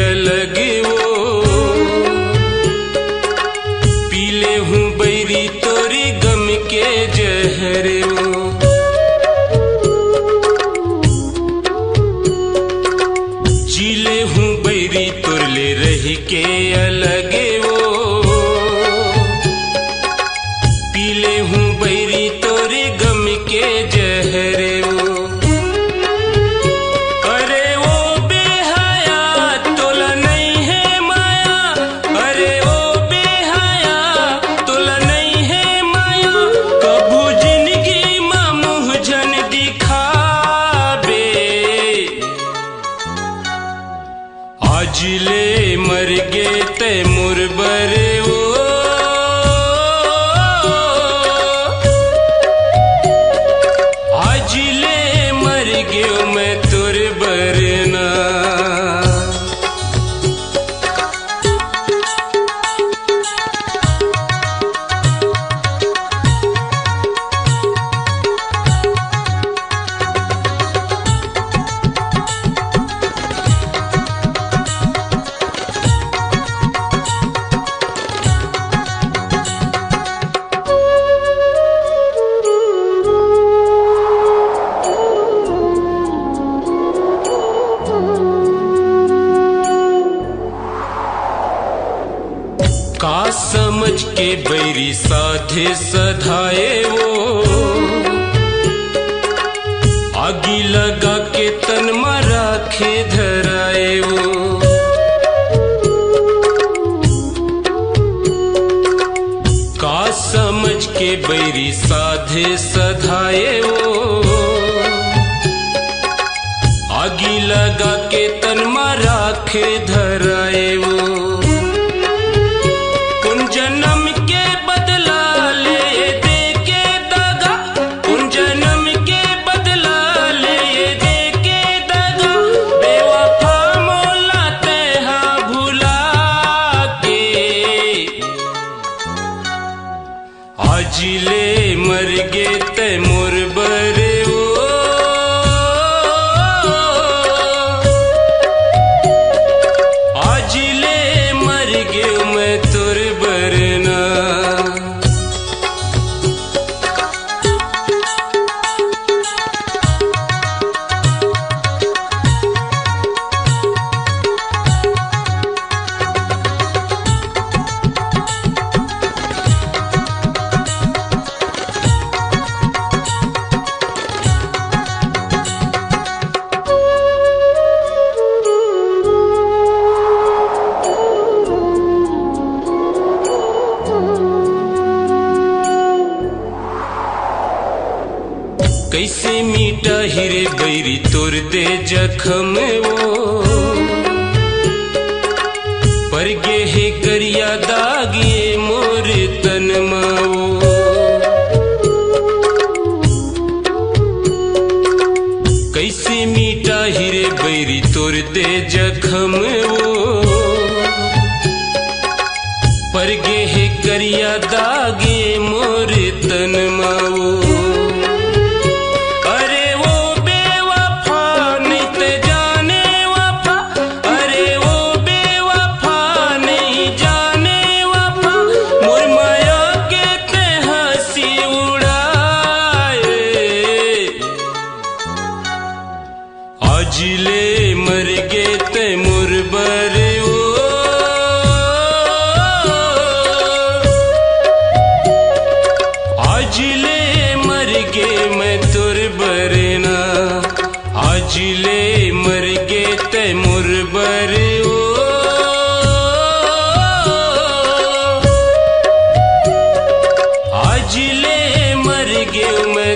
अलग वो पीले हूँ बैरी तोरी गम के जहर वो जीले हूँ बैरी तुरले रही के अलग वो पीले हूँ बैरी तोरी गम के जहर वो आजिले मर गे ते मुरबर वो आजिले मर गयो मैं तुर बरना का समझ के बैरी साधे सधाए वो आगी लगा के तन में राखे धराए वो का समझ के बैरी साधे सधाए वो आगी लगा के तन में राखे धराए वो जन्म के बदला ले दे के दगा उन जन्म के बदला ले दे के दगा बेवफा मौला तेहा भुला के आजिले मर गे ते मुरबर वो आजिले मर गयो मैं तुर बरना कैसे मीठा हिरे बैरी तोर दे जखम वो पर गे हे करिया दागिए मोर तन माओ कैसे मीठा हिरे बैरी तोर दे जखम वो पर गे हे करिया दागे मोर तन माओ आजिले मर गे ते मुरबर वो आजिले मर गे मैं तुर बरना आजिले मर गे ते मुरबर वो आजिले मर गे मैं